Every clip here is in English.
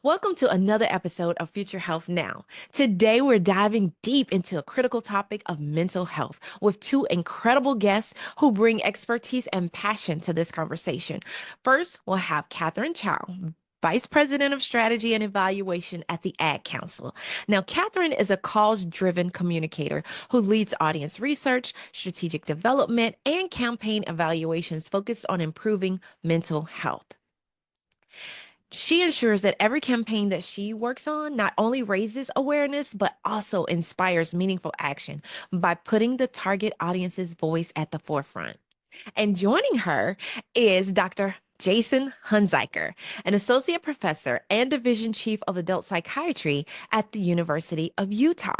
Welcome to another episode of Future Health Now. Today, we're diving deep into a critical topic of mental health with two incredible guests who bring expertise and passion to this conversation. First, we'll have Catherine Chao, Vice President of Strategy and Evaluation at the Ad Council. Now, Catherine is a cause driven communicator who leads audience research, strategic development, and campaign evaluations focused on improving mental health. She ensures that every campaign that she works on not only raises awareness, but also inspires meaningful action by putting the target audience's voice at the forefront. And joining her is Dr. Jason Hunziker, an associate professor and division chief of adult psychiatry at the University of Utah.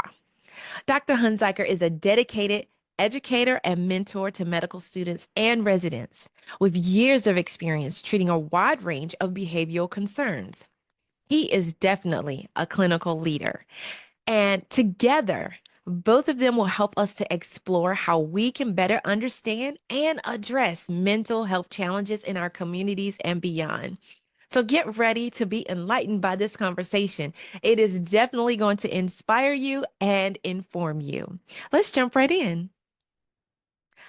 Dr. Hunziker is a dedicated educator and mentor to medical students and residents with years of experience treating a wide range of behavioral concerns. He is definitely a clinical leader. And together, both of them will help us to explore how we can better understand and address mental health challenges in our communities and beyond. So get ready to be enlightened by this conversation. It is definitely going to inspire you and inform you. Let's jump right in.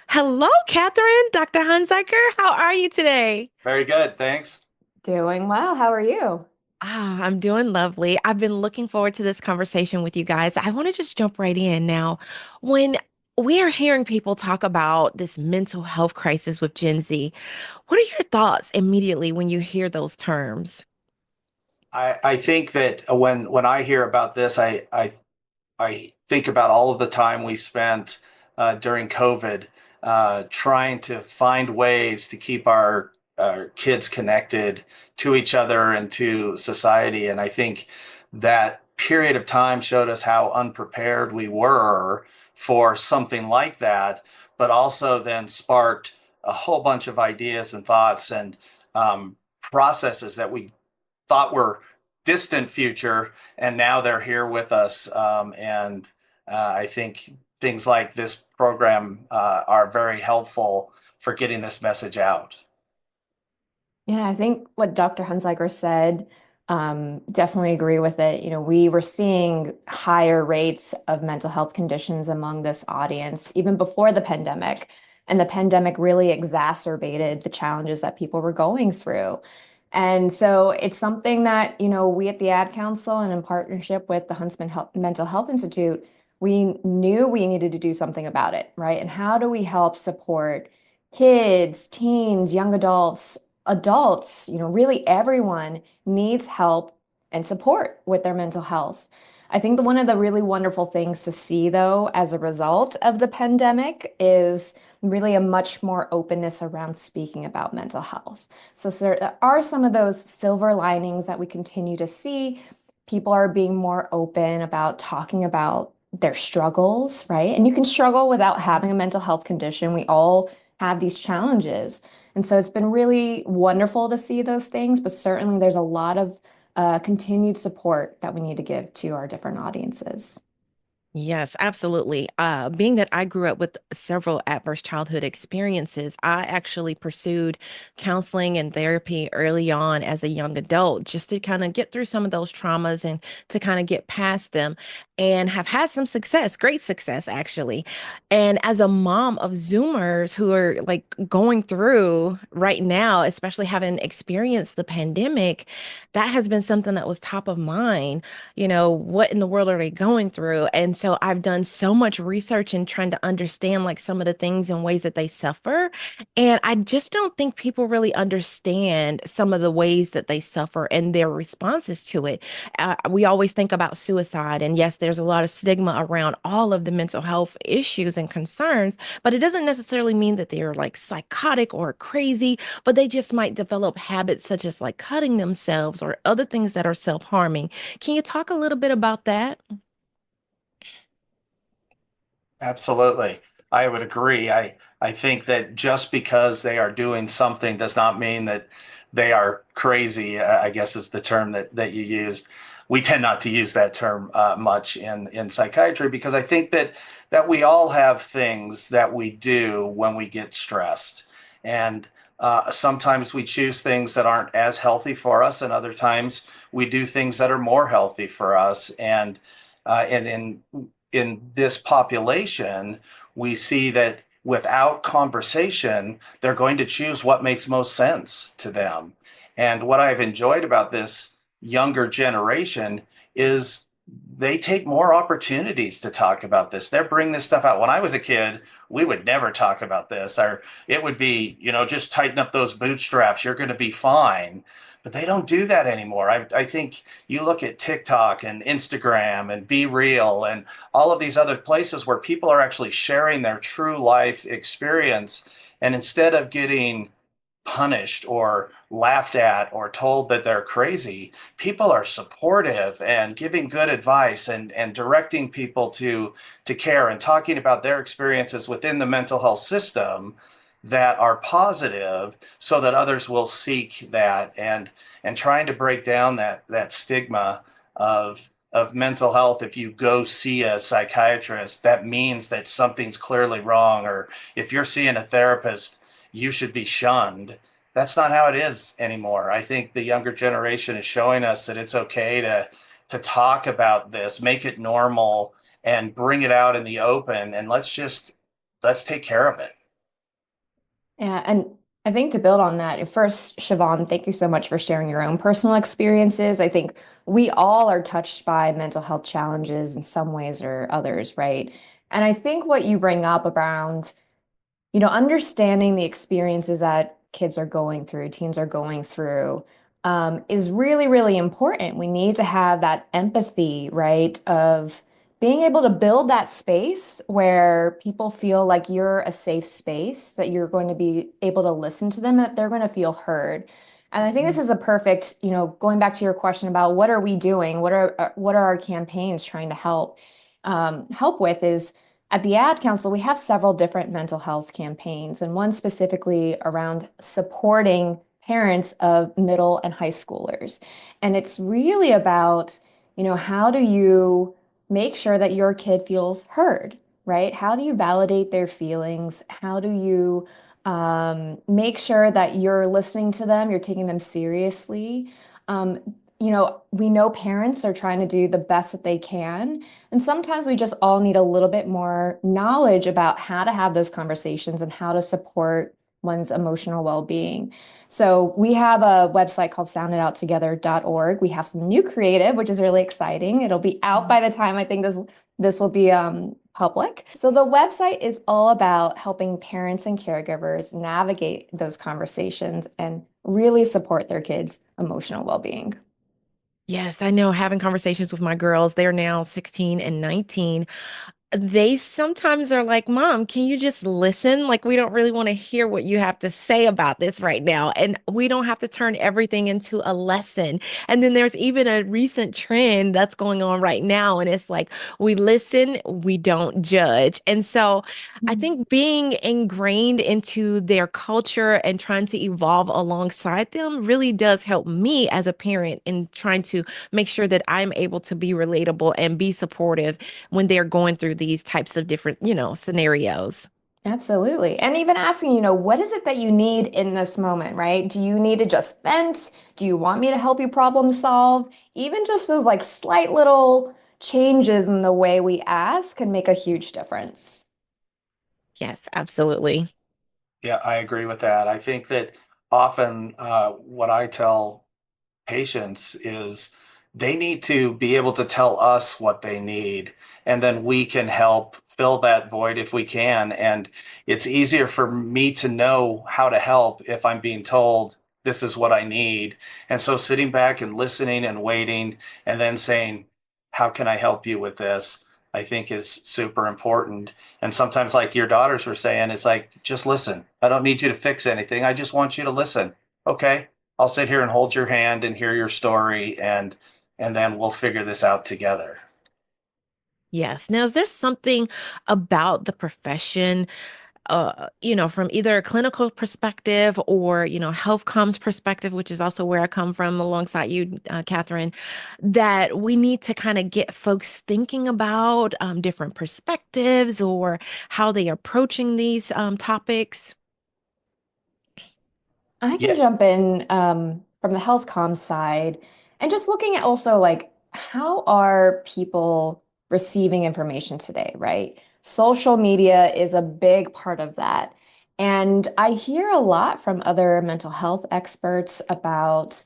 Hello, Catherine, Dr. Hunziker. How are you today? Very good, thanks. Doing well. How are you? I'm doing lovely. I've been looking forward to this conversation with you guys. I want to just jump right in now. When we are hearing people talk about this mental health crisis with Gen Z, what are your thoughts immediately when you hear those terms? I think that when I hear about this, I think about all of the time we spent during COVID trying to find ways to keep our kids connected to each other and to society. And I think that period of time showed us how unprepared we were for something like that, but also then sparked a whole bunch of ideas and thoughts and processes that we thought were distant future, and now they're here with us. And I think things like this program are very helpful for getting this message out. Yeah, I think what Dr. Hunziker said, definitely agree with it. We were seeing higher rates of mental health conditions among this audience even before the pandemic. And the pandemic really exacerbated the challenges that people were going through. And so it's something that, we at the Ad Council and in partnership with the Mental Health Institute, we knew we needed to do something about it, right? And how do we help support kids, teens, young adults, really everyone needs help and support with their mental health. I think one of the really wonderful things to see, though, as a result of the pandemic is really a much more openness around speaking about mental health. So there are some of those silver linings that we continue to see. People are being more open about talking about their struggles, right? And you can struggle without having a mental health condition. We all have these challenges. And so it's been really wonderful to see those things, but certainly there's a lot of continued support that we need to give to our different audiences. Yes, absolutely. Being that I grew up with several adverse childhood experiences, I actually pursued counseling and therapy early on as a young adult just to kind of get through some of those traumas and to kind of get past them and have had some success, great success actually. And as a mom of Zoomers who are like going through right now, especially having experienced the pandemic, that has been something that was top of mind. What in the world are they going through? And so I've done so much research and trying to understand like some of the things and ways that they suffer. And I just don't think people really understand some of the ways that they suffer and their responses to it. We always think about suicide, and yes, there's a lot of stigma around all of the mental health issues and concerns, but it doesn't necessarily mean that they're like psychotic or crazy, but they just might develop habits such as like cutting themselves or other things that are self-harming. Can you talk a little bit about that? Absolutely. I would agree. I think that just because they are doing something does not mean that they are crazy, I guess is the term that you used. We tend not to use that term much in psychiatry because I think that we all have things that we do when we get stressed. And Sometimes we choose things that aren't as healthy for us, and other times we do things that are more healthy for us. And in this population, we see that without conversation, they're going to choose what makes most sense to them. And what I've enjoyed about this younger generation is they take more opportunities to talk about this. They're bringing this stuff out. When I was a kid, we would never talk about this. Or it would be, just tighten up those bootstraps. You're going to be fine. But they don't do that anymore. I think you look at TikTok and Instagram and Be Real and all of these other places where people are actually sharing their true life experience. And instead of getting punished or laughed at or told that they're crazy, people are supportive and giving good advice and directing people to care and talking about their experiences within the mental health system that are positive so that others will seek that and trying to break down that stigma of mental health. If you go see a psychiatrist, that means that something's clearly wrong, or if you're seeing a therapist, you should be shunned. That's not how it is anymore. I think the younger generation is showing us that it's okay to talk about this, make it normal, and bring it out in the open, and let's take care of it. Yeah, and I think to build on that, first, Siobhan, thank you so much for sharing your own personal experiences. I think we all are touched by mental health challenges in some ways or others, right? And I think what you bring up around understanding the experiences that kids are going through, teens are going through, is really, really important. We need to have that empathy, right? Of being able to build that space where people feel like you're a safe space, that you're going to be able to listen to them, that they're going to feel heard. And I think this is a perfect, going back to your question about what are we doing? What are our campaigns trying to help with is at the Ad Council, we have several different mental health campaigns, and one specifically around supporting parents of middle and high schoolers. And it's really about, how do you make sure that your kid feels heard, right? How do you validate their feelings? How do you make sure that you're listening to them, you're taking them seriously? Um, we know parents are trying to do the best that they can. And sometimes we just all need a little bit more knowledge about how to have those conversations and how to support one's emotional well-being. So we have a website called soundidouttogether.org. We have some new creative, which is really exciting. It'll be out by the time I think this will be public. So the website is all about helping parents and caregivers navigate those conversations and really support their kids' emotional well-being. Yes, I know having conversations with my girls, they're now 16 and 19. They sometimes are like, Mom, can you just listen? Like, we don't really want to hear what you have to say about this right now. And we don't have to turn everything into a lesson. And then there's even a recent trend that's going on right now. And it's like, we listen, we don't judge. And so I think being ingrained into their culture and trying to evolve alongside them really does help me as a parent in trying to make sure that I'm able to be relatable and be supportive when they're going through these types of different, scenarios. Absolutely. And even asking, what is it that you need in this moment, right? Do you need to just vent? Do you want me to help you problem solve? Even just those like slight little changes in the way we ask can make a huge difference. Yes, absolutely. Yeah, I agree with that. I think that often what I tell patients is they need to be able to tell us what they need, and then we can help fill that void if we can. And it's easier for me to know how to help if I'm being told this is what I need. And so sitting back and listening and waiting and then saying, how can I help you with this? I think is super important. And sometimes, like your daughters were saying, it's like, just listen. I don't need you to fix anything. I just want you to listen. Okay, I'll sit here and hold your hand and hear your story, and then we'll figure this out together. Yes. Now, is there something about the profession, from either a clinical perspective or, health comms perspective, which is also where I come from alongside you, Catherine, that we need to kind of get folks thinking about different perspectives or how they are approaching these topics? I can Yeah, jump in from the health comms side and just looking at also like how are people receiving information today, right? Social media is a big part of that. And I hear a lot from other mental health experts about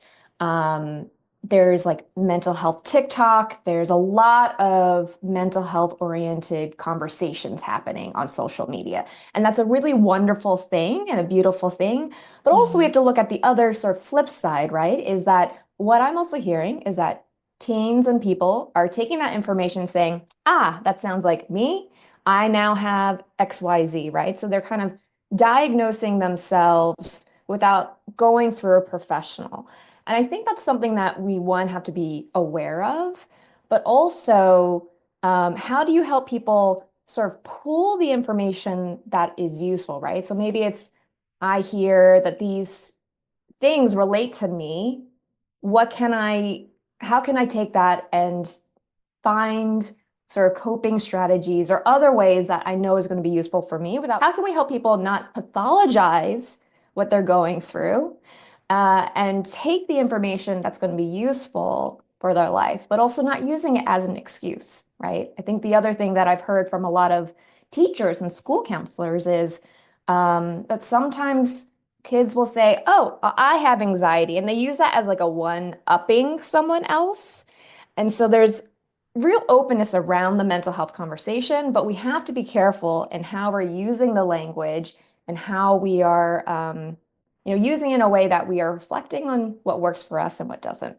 there's like mental health TikTok, there's a lot of mental health oriented conversations happening on social media. And that's a really wonderful thing and a beautiful thing. But also, we Mhm. have to look at the other sort of flip side, right? Is that what I'm also hearing is that teens and people are taking that information and saying, ah, that sounds like me. I now have XYZ, right? So they're kind of diagnosing themselves without going through a professional. And I think that's something that we, one, have to be aware of, but also, how do you help people sort of pull the information that is useful, right? So maybe it's I hear that these things relate to me. What can how can I take that and find sort of coping strategies or other ways that I know is going to be useful for me without, how can we help people not pathologize what they're going through and take the information that's going to be useful for their life, but also not using it as an excuse, right? I think the other thing that I've heard from a lot of teachers and school counselors is that sometimes kids will say, "Oh, I have anxiety," and they use that as like a one-upping someone else. And so there's real openness around the mental health conversation, but we have to be careful in how we're using the language and how we are, using in a way that we are reflecting on what works for us and what doesn't.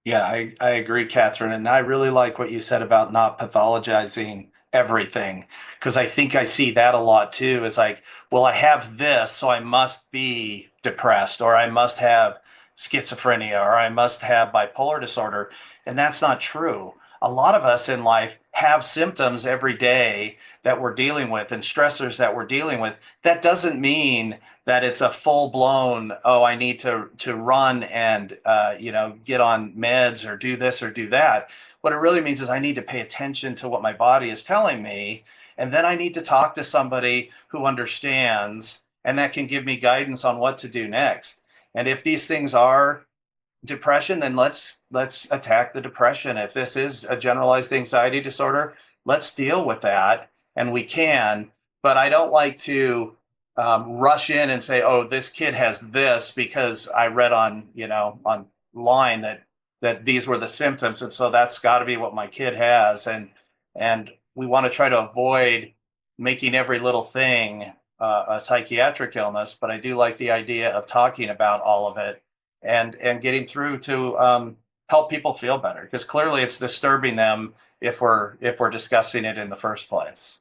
yeah, I agree, Catherine. And I really like what you said about not pathologizing everything, because I think I see that a lot too. Is like, well, I have this, so I must be depressed, or I must have schizophrenia, or I must have bipolar disorder. And that's not true. A lot of us in life have symptoms every day that we're dealing with and stressors that we're dealing with. That doesn't mean that it's a full blown, oh, I need to run and get on meds or do this or do that. What it really means is I need to pay attention to what my body is telling me, and then I need to talk to somebody who understands and that can give me guidance on what to do next. And if these things are depression, then let's attack the depression. If this is a generalized anxiety disorder, let's deal with that, and we can. But I don't like to rush in and say, "Oh, this kid has this," because I read on online that these were the symptoms, and so that's got to be what my kid has. And we want to try to avoid making every little thing a psychiatric illness. But I do like the idea of talking about all of it and getting through to help people feel better, because clearly it's disturbing them if we're discussing it in the first place.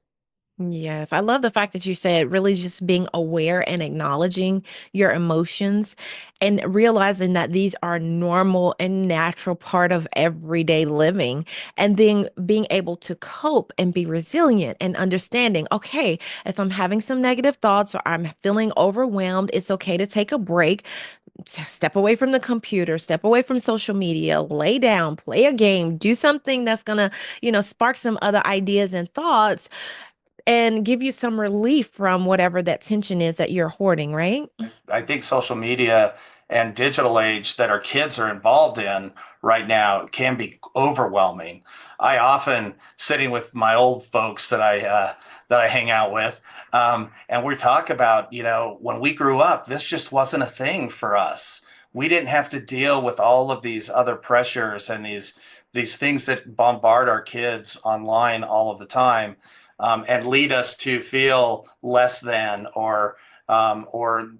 Yes, I love the fact that you said really just being aware and acknowledging your emotions and realizing that these are normal and natural part of everyday living, and then being able to cope and be resilient and understanding, okay, if I'm having some negative thoughts or I'm feeling overwhelmed, it's okay to take a break, step away from the computer, step away from social media, lay down, play a game, do something that's gonna, spark some other ideas and thoughts and give you some relief from whatever that tension is that you're hoarding, right? I think social media and digital age that our kids are involved in right now can be overwhelming. I often sitting with my old folks that I hang out with, and we talk about, when we grew up, this just wasn't a thing for us. We didn't have to deal with all of these other pressures and these things that bombard our kids online all of the time, and lead us to feel less than or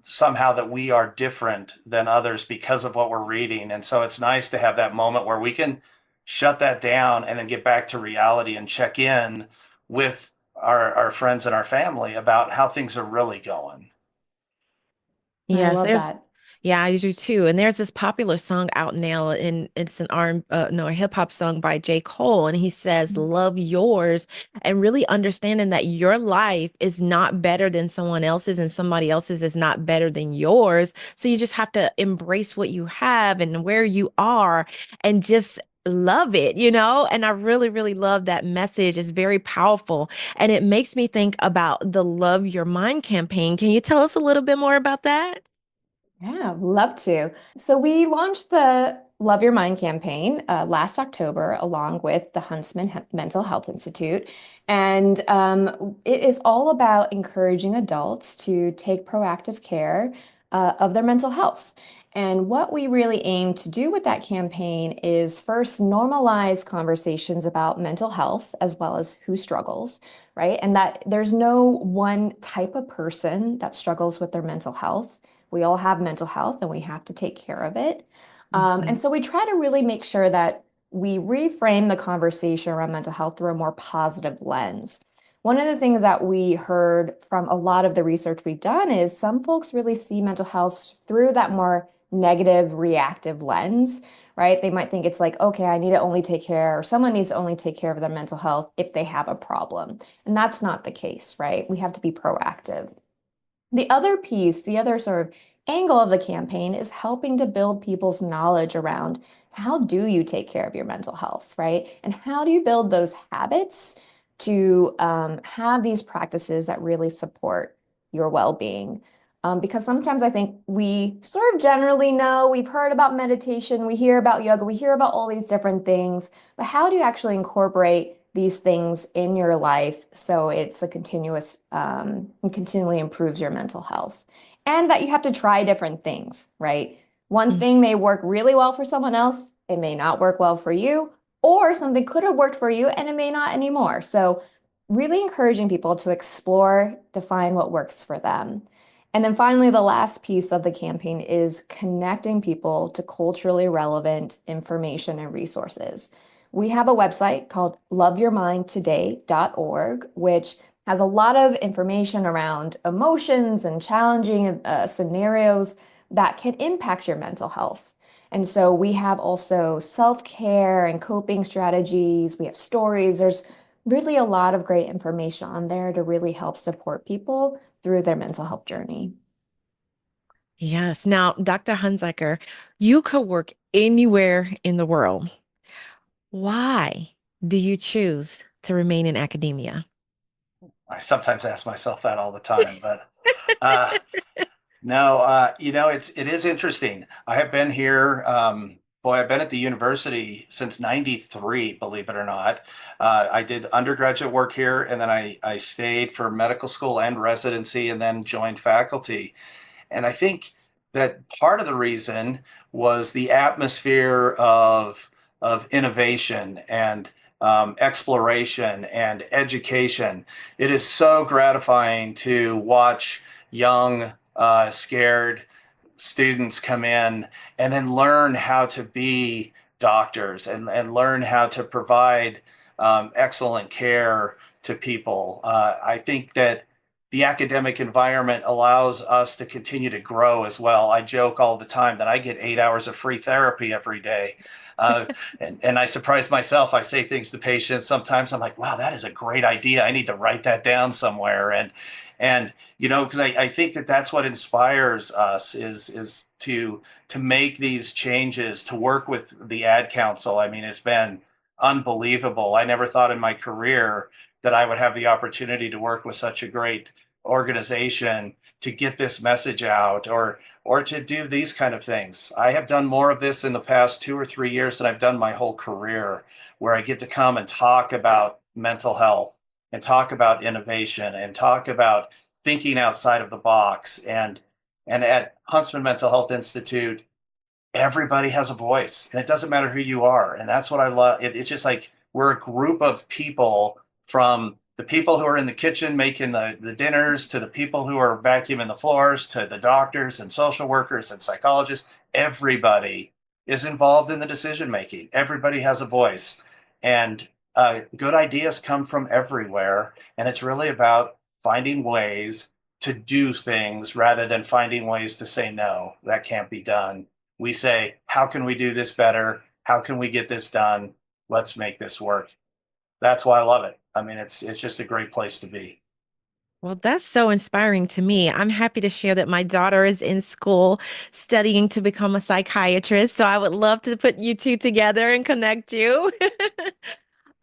somehow that we are different than others because of what we're reading. And so it's nice to have that moment where we can shut that down and then get back to reality and check in with our friends and our family about how things are really going. I Yes, love there's that. yeah, I do too. And there's this popular song out now, and it's an R no, a hip hop song by J. Cole, and he says, "Love yours," and really understanding that your life is not better than someone else's, and somebody else's is not better than yours. So you just have to embrace what you have and where you are, and just love it, and I really, really love that message. It's very powerful. And it makes me think about the Love Your Mind campaign. Can you tell us a little bit more about that? Yeah, love to. So we launched the Love Your Mind campaign last October, along with the Huntsman Mental Health Institute. And it is all about encouraging adults to take proactive care of their mental health. And what we really aim to do with that campaign is first normalize conversations about mental health as well as who struggles, right? And that there's no one type of person that struggles with their mental health. We all have mental health and we have to take care of it. And Mhm. so we try to really make sure that we reframe the conversation around mental health through a more positive lens. One of the things that we heard from a lot of the research we've done is some folks really see mental health through that more negative, reactive lens, right? They might think it's like, okay, I need to only take care, or someone needs to only take care of their mental health if they have a problem. And that's not the case, right? We have to be proactive. The other piece, the other sort of angle of the campaign is helping to build people's knowledge around how do you take care of your mental health, right? And how do you build those habits to have these practices that really support your well-being? Because sometimes I think we sort of generally know, we've heard about meditation, we hear about yoga, we hear about all these different things, but how do you actually incorporate these things in your life so it's a continuous and continually improves your mental health? And that you have to try different things, right? One thing may work really well for someone else, it may not work well for you, or something could have worked for you and it may not anymore. So, really encouraging people to explore, define what works for them. And then finally, the last piece of the campaign is connecting people to culturally relevant information and resources. We have a website called loveyourmindtoday.org, which has a lot of information around emotions and challenging scenarios that can impact your mental health. And so we have also self-care and coping strategies. We have stories. There's really a lot of great information on there to really help support people through their mental health journey. Yes. Now, Dr. Hunziker, you could work anywhere in the world. Why do you choose to remain in academia? I sometimes ask myself that all the time, but uh, no, it is interesting. I have been here. Boy, I've been at the university since '93, believe it or not. I did undergraduate work here, and then I stayed for medical school and residency, and then joined faculty. And I think that part of the reason was the atmosphere of innovation and exploration and education. It is so gratifying to watch young, scared students come in and then learn how to be doctors and learn how to provide excellent care to people. I think that the academic environment allows us to continue to grow as well. I joke all the time that I get 8 hours of free therapy every day. Uh, and I surprise myself. I say things to patients. Sometimes I'm like, wow, that is a great idea. I need to write that down somewhere. And because I think that that's what inspires us is to make these changes, to work with the ad council. I mean, it's been unbelievable. I never thought in my career that I would have the opportunity to work with such a great organization to get this message out or to do these kind of things. I have done more of this in the past 2 or 3 years than I've done my whole career, where I get to come and talk about mental health and talk about innovation and talk about thinking outside of the box. And at Huntsman Mental Health Institute, everybody has a voice and it doesn't matter who you are. And that's what I love. It's just like we're a group of people, from the people who are in the kitchen making the dinners to the people who are vacuuming the floors to the doctors and social workers and psychologists. Everybody is involved in the decision making. Everybody has a voice. And good ideas come from everywhere. And it's really about finding ways to do things rather than finding ways to say, no, that can't be done. We say, how can we do this better? How can we get this done? Let's make this work. That's why I love it. I mean, it's just a great place to be. Well, that's so inspiring to me. I'm happy to share that my daughter is in school studying to become a psychiatrist. So I would love to put you two together and connect you.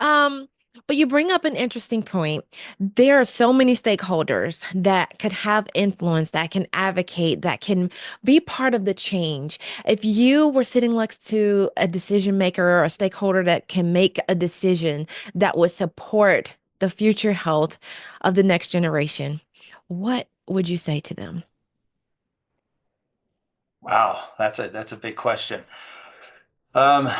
Um, but you bring up an interesting point. There are so many stakeholders that could have influence, that can advocate, that can be part of the change. If you were sitting next to a decision maker or a stakeholder that can make a decision that would support the future health of the next generation, what would you say to them? Wow, that's a big question. Um,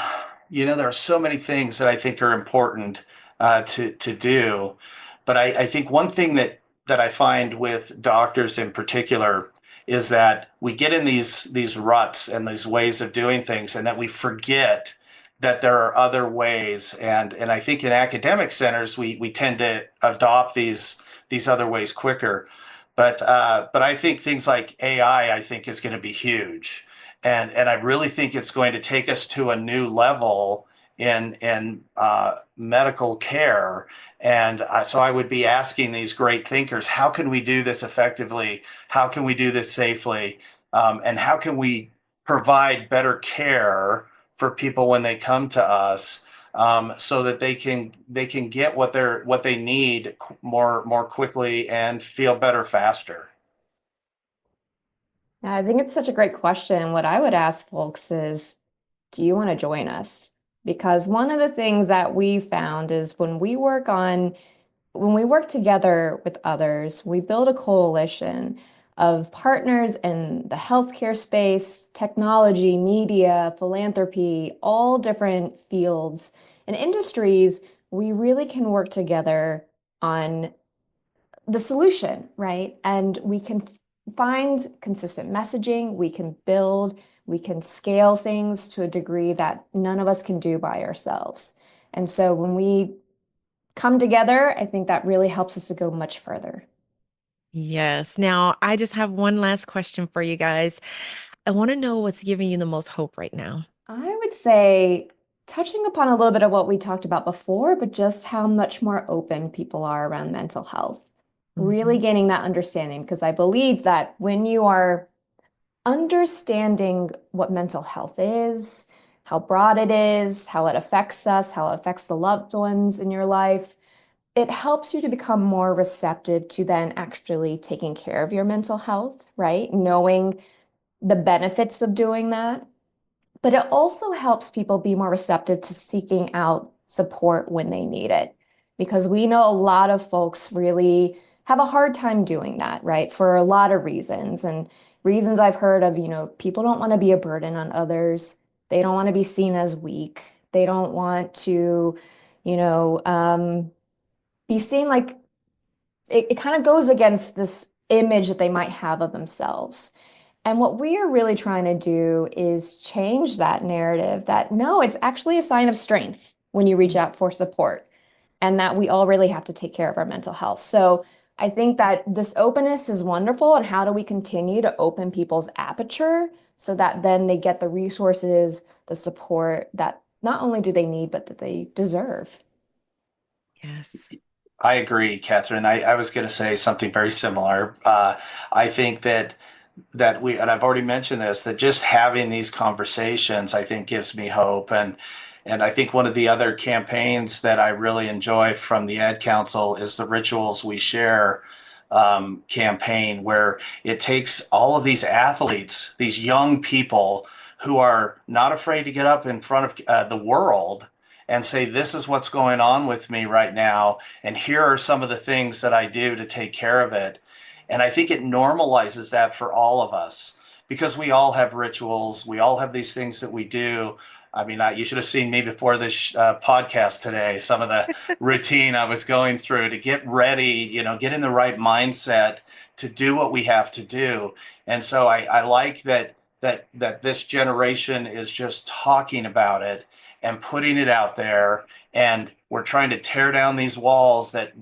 there are so many things that I think are important to do, but I think one thing that I find with doctors in particular is that we get in these ruts and these ways of doing things, and that we forget that there are other ways. And I think in academic centers we tend to adopt these other ways quicker. But I think things like AI I think is going to be huge, and I really think it's going to take us to a new level in medical care. And so I would be asking these great thinkers, how can we do this effectively? How can we do this safely? And how can we provide better care for people when they come to us, so that they can get what they need more quickly and feel better faster? Yeah, I think it's such a great question. What I would ask folks is, do you want to join us? Because one of the things that we found is when we work together with others, we build a coalition of partners in the healthcare space, technology, media, philanthropy, all different fields and industries. We really can work together on the solution, right? And we can find consistent messaging, we can build, we can scale things to a degree that none of us can do by ourselves. And so when we come together, I think that really helps us to go much further. Yes. Now, I just have one last question for you guys. I want to know what's giving you the most hope right now. I would say, touching upon a little bit of what we talked about before, but just how much more open people are around mental health. Really Mhm. gaining that understanding, because I believe that when you are understanding what mental health is, how broad it is, how it affects us, how it affects the loved ones in your life, it helps you to become more receptive to then actually taking care of your mental health, right? Knowing the benefits of doing that. But it also helps people be more receptive to seeking out support when they need it. Because we know a lot of folks really have a hard time doing that, right? For a lot of reasons. And reasons I've heard of, people don't want to be a burden on others. They don't want to be seen as weak. They don't want to, you know, um, be seen like it kind of goes against this image that they might have of themselves. And what we are really trying to do is change that narrative that no, it's actually a sign of strength when you reach out for support, and that we all really have to take care of our mental health. So I think that this openness is wonderful. And how do we continue to open people's aperture so that then they get the resources, the support that not only do they need, but that they deserve? Yes. I agree, Catherine. I was going to say something very similar. I think that we, and I've already mentioned this, that just having these conversations, I think, gives me hope. And I think one of the other campaigns that I really enjoy from the Ad Council is the Rituals We Share campaign, where it takes all of these athletes, these young people who are not afraid to get up in front of the world and say, this is what's going on with me right now, and here are some of the things that I do to take care of it. And I think it normalizes that for all of us, because we all have rituals. We all have these things that we do. I mean, you should have seen me before this podcast today, some of the routine I was going through to get ready, get in the right mindset to do what we have to do. And so I like that this generation is just talking about it and putting it out there. And we're trying to tear down these walls that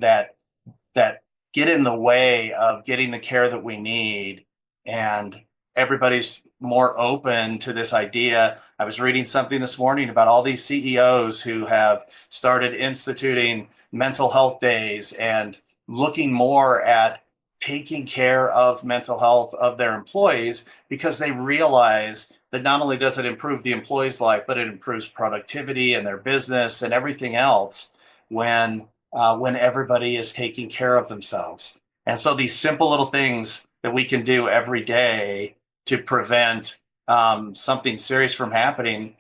get in the way of getting the care that we need. And everybody's more open to this idea. I was reading something this morning about all these CEOs who have started instituting mental health days and looking more at taking care of mental health of their employees, because they realize that not only does it improve the employee's life, but it improves productivity and their business and everything else when everybody is taking care of themselves. And so these simple little things that we can do every day to prevent something serious from happening,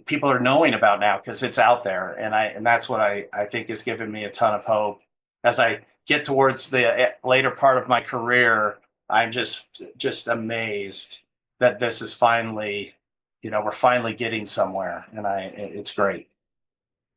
people are knowing about now because it's out there. And that's what I think has given me a ton of hope as I get towards the later part of my career. I'm just amazed that this is finally, we're finally getting somewhere, and it's great.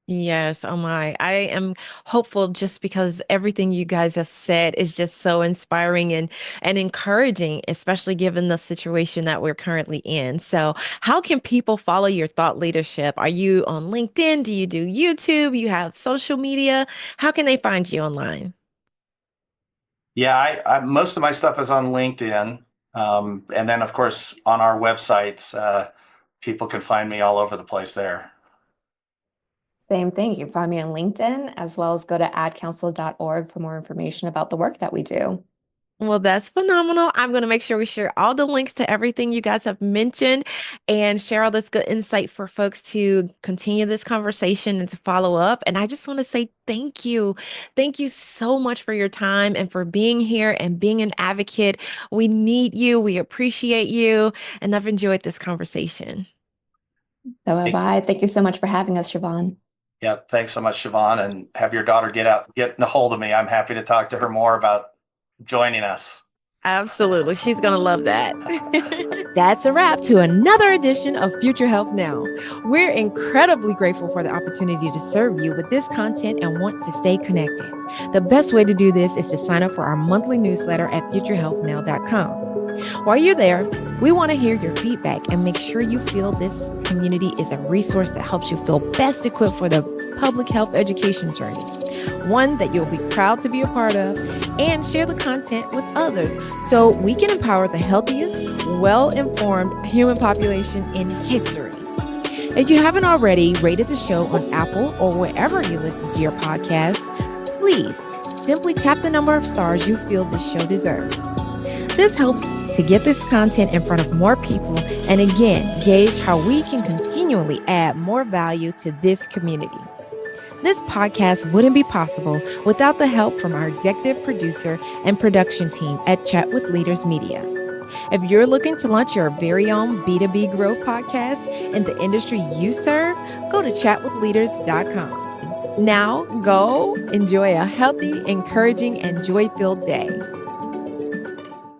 Yes, oh my. I am hopeful just because everything you guys have said is just so inspiring and encouraging, especially given the situation that we're currently in. So, how can people follow your thought leadership? Are you on LinkedIn? Do you do YouTube? You have social media? How can they find you online? Yeah, most of my stuff is on LinkedIn, and then of course on our websites, people can find me all over the place there. Same thing. You can find me on LinkedIn, as well as go to adcouncil.org for more information about the work that we do. Well, that's phenomenal. I'm going to make sure we share all the links to everything you guys have mentioned and share all this good insight for folks to continue this conversation and to follow up. And I just want to say thank you. Thank you so much for your time and for being here and being an advocate. We need you. We appreciate you. And I've enjoyed this conversation. So have I. Thank you so much for having us, Siobhan. Yeah, thanks so much, Siobhan, and have your daughter get a hold of me. I'm happy to talk to her more about joining us. Absolutely. She's going to love that. That's a wrap to another edition of Future Health Now. We're incredibly grateful for the opportunity to serve you with this content and want to stay connected. The best way to do this is to sign up for our monthly newsletter at futurehealthnow.com. While you're there, we want to hear your feedback and make sure you feel this community is a resource that helps you feel best equipped for the public health education journey, one that you'll be proud to be a part of, and share the content with others so we can empower the healthiest, well-informed human population in history. If you haven't already rated the show on Apple or wherever you listen to your podcast, please simply tap the number of stars you feel this show deserves. This helps to get this content in front of more people and again, gauge how we can continually add more value to this community. This podcast wouldn't be possible without the help from our executive producer and production team at Chat with Leaders Media. If you're looking to launch your very own B2B growth podcast in the industry you serve, go to chatwithleaders.com. Now go enjoy a healthy, encouraging, and joy-filled day.